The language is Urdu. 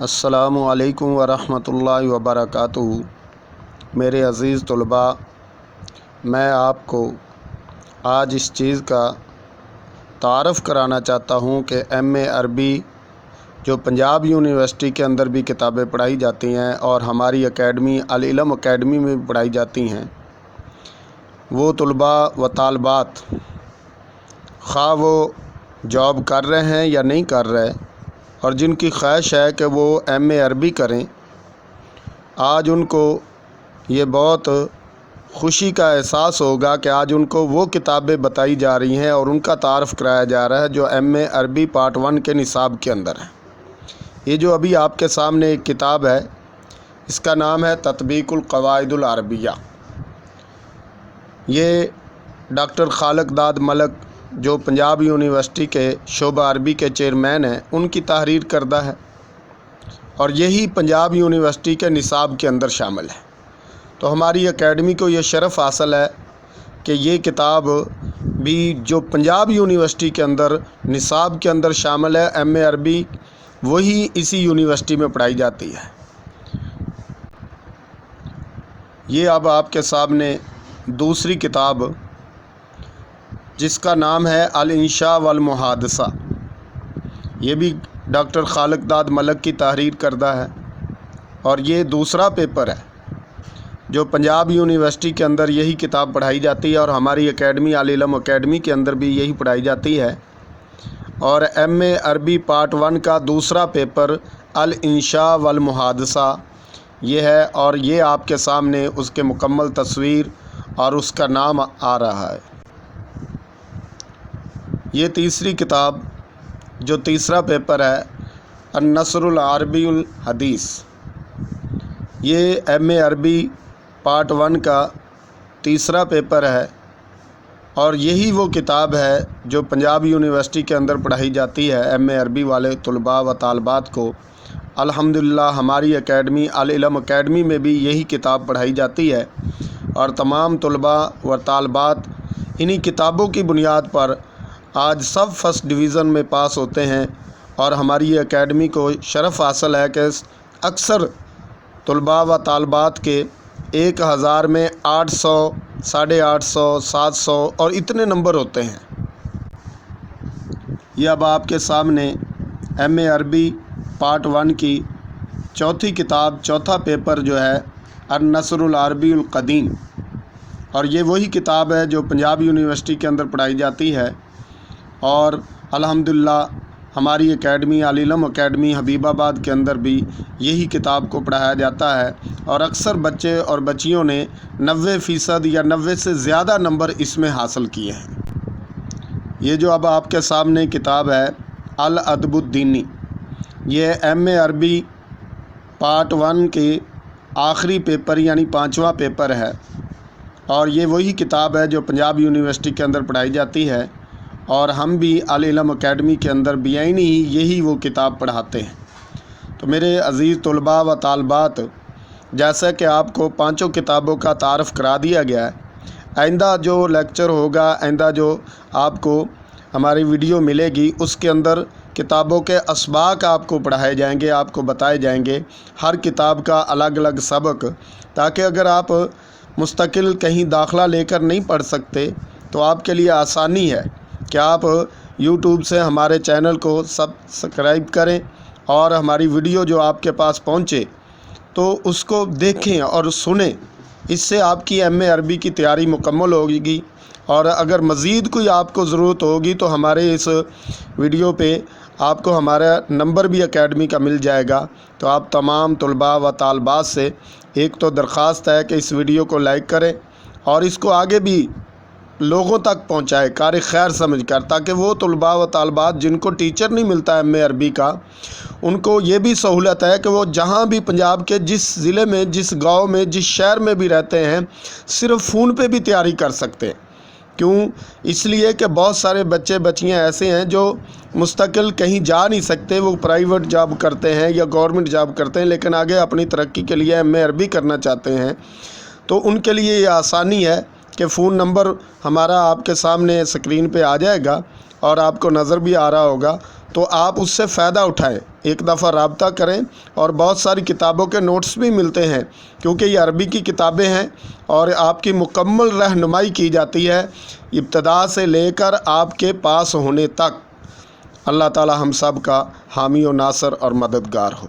السلام علیکم ورحمۃ اللہ وبرکاتہ۔ میرے عزیز طلباء، میں آپ کو آج اس چیز کا تعارف کرانا چاہتا ہوں کہ ایم اے عربی جو پنجاب یونیورسٹی کے اندر بھی کتابیں پڑھائی جاتی ہیں اور ہماری اکیڈمی العلم اکیڈمی میں بھی پڑھائی جاتی ہیں، وہ طلباء و طالبات خواہ وہ جاب کر رہے ہیں یا نہیں کر رہے اور جن کی خواہش ہے کہ وہ ایم اے عربی کریں، آج ان کو یہ بہت خوشی کا احساس ہوگا کہ آج ان کو وہ کتابیں بتائی جا رہی ہیں اور ان کا تعارف کرایا جا رہا ہے جو ایم اے عربی پارٹ 1 کے نصاب کے اندر ہے۔ یہ جو ابھی آپ کے سامنے ایک کتاب ہے، اس کا نام ہے تطبیق القواعد العربیہ۔ یہ ڈاکٹر خالق داد ملک جو پنجاب یونیورسٹی کے شعبہ عربی کے چیئرمین ہیں، ان کی تحریر کردہ ہے اور یہی پنجاب یونیورسٹی کے نصاب کے اندر شامل ہے۔ تو ہماری اکیڈمی کو یہ شرف حاصل ہے کہ یہ کتاب بھی جو پنجاب یونیورسٹی کے اندر نصاب کے اندر شامل ہے، ایم اے عربی، وہی اسی یونیورسٹی میں پڑھائی جاتی ہے۔ یہ اب آپ کے سامنے دوسری کتاب جس کا نام ہے الانشاء والمحادثہ، یہ بھی ڈاکٹر خالق داد ملک کی تحریر کردہ ہے اور یہ دوسرا پیپر ہے جو پنجاب یونیورسٹی کے اندر یہی کتاب پڑھائی جاتی ہے اور ہماری اکیڈمی العلم اکیڈمی کے اندر بھی یہی پڑھائی جاتی ہے۔ اور ایم اے عربی پارٹ 1 کا دوسرا پیپر الانشاء والمحادثہ یہ ہے، اور یہ آپ کے سامنے اس کے مکمل تصویر اور اس کا نام آ رہا ہے۔ یہ تیسری کتاب جو تیسرا پیپر ہے النثر العربی الحدیث، یہ ایم اے عربی پارٹ 1 کا تیسرا پیپر ہے اور یہی وہ کتاب ہے جو پنجاب یونیورسٹی کے اندر پڑھائی جاتی ہے۔ ایم اے عربی والے طلباء و طالبات کو الحمدللہ ہماری اکیڈمی العلم اکیڈمی میں بھی یہی کتاب پڑھائی جاتی ہے اور تمام طلباء و طالبات انہی کتابوں کی بنیاد پر آج سب فرسٹ ڈویژن میں پاس ہوتے ہیں اور ہماری اکیڈمی کو شرف حاصل ہے کہ اکثر طلباء و طالبات کے 1000 میں 800، 850، 700 اور اتنے نمبر ہوتے ہیں۔ یہ اب آپ کے سامنے ایم اے عربی پارٹ 1 کی چوتھی کتاب، چوتھا پیپر جو ہے النثر العربی القدیم، اور یہ وہی کتاب ہے جو پنجاب یونیورسٹی کے اندر پڑھائی جاتی ہے اور الحمدللہ ہماری اکیڈمی العلم اکیڈمی حبیب آباد کے اندر بھی یہی کتاب کو پڑھایا جاتا ہے اور اکثر بچے اور بچیوں نے 90% یا 90 سے زیادہ نمبر اس میں حاصل کیے ہیں۔ یہ جو اب آپ کے سامنے کتاب ہے الادب الدینی، یہ ایم اے عربی پارٹ 1 کے آخری پیپر یعنی 5واں پیپر ہے اور یہ وہی کتاب ہے جو پنجاب یونیورسٹی کے اندر پڑھائی جاتی ہے اور ہم بھی العلم اکیڈمی کے اندر بعینی یہی وہ کتاب پڑھاتے ہیں۔ تو میرے عزیز طلباء و طالبات، جیسا کہ آپ کو 5 کتابوں کا تعارف کرا دیا گیا ہے، آئندہ جو لیکچر ہوگا، آئندہ جو آپ کو ہماری ویڈیو ملے گی، اس کے اندر کتابوں کے اسباق آپ کو پڑھائے جائیں گے، آپ کو بتائے جائیں گے، ہر کتاب کا الگ الگ سبق، تاکہ اگر آپ مستقل کہیں داخلہ لے کر نہیں پڑھ سکتے تو آپ کے لیے آسانی ہے کہ آپ یوٹیوب سے ہمارے چینل کو سبسکرائب کریں اور ہماری ویڈیو جو آپ کے پاس پہنچے تو اس کو دیکھیں اور سنیں۔ اس سے آپ کی ایم اے عربی کی تیاری مکمل ہوگی اور اگر مزید کوئی آپ کو ضرورت ہوگی تو ہمارے اس ویڈیو پہ آپ کو ہمارا نمبر بھی اکیڈمی کا مل جائے گا۔ تو آپ تمام طلباء و طالبات سے ایک تو درخواست ہے کہ اس ویڈیو کو لائک کریں اور اس کو آگے بھی لوگوں تک پہنچائے کار خیر سمجھ کر، تاکہ وہ طلباء و طالبات جن کو ٹیچر نہیں ملتا ایم اے عربی کا، ان کو یہ بھی سہولت ہے کہ وہ جہاں بھی پنجاب کے جس ضلع میں، جس گاؤں میں، جس شہر میں بھی رہتے ہیں، صرف فون پہ بھی تیاری کر سکتے ہیں۔ کیوں؟ اس لیے کہ بہت سارے بچے بچیاں ایسے ہیں جو مستقل کہیں جا نہیں سکتے، وہ پرائیویٹ جاب کرتے ہیں یا گورنمنٹ جاب کرتے ہیں، لیکن آگے اپنی ترقی کے لیے ایم اے عربی کرنا چاہتے ہیں، تو ان کے لیے یہ آسانی ہے کہ فون نمبر ہمارا آپ کے سامنے اسکرین پہ آ جائے گا اور آپ کو نظر بھی آ رہا ہوگا، تو آپ اس سے فائدہ اٹھائیں، ایک دفعہ رابطہ کریں، اور بہت ساری کتابوں کے نوٹس بھی ملتے ہیں کیونکہ یہ عربی کی کتابیں ہیں اور آپ کی مکمل رہنمائی کی جاتی ہے ابتدا سے لے کر آپ کے پاس ہونے تک۔ اللہ تعالی ہم سب کا حامی و ناصر اور مددگار ہو۔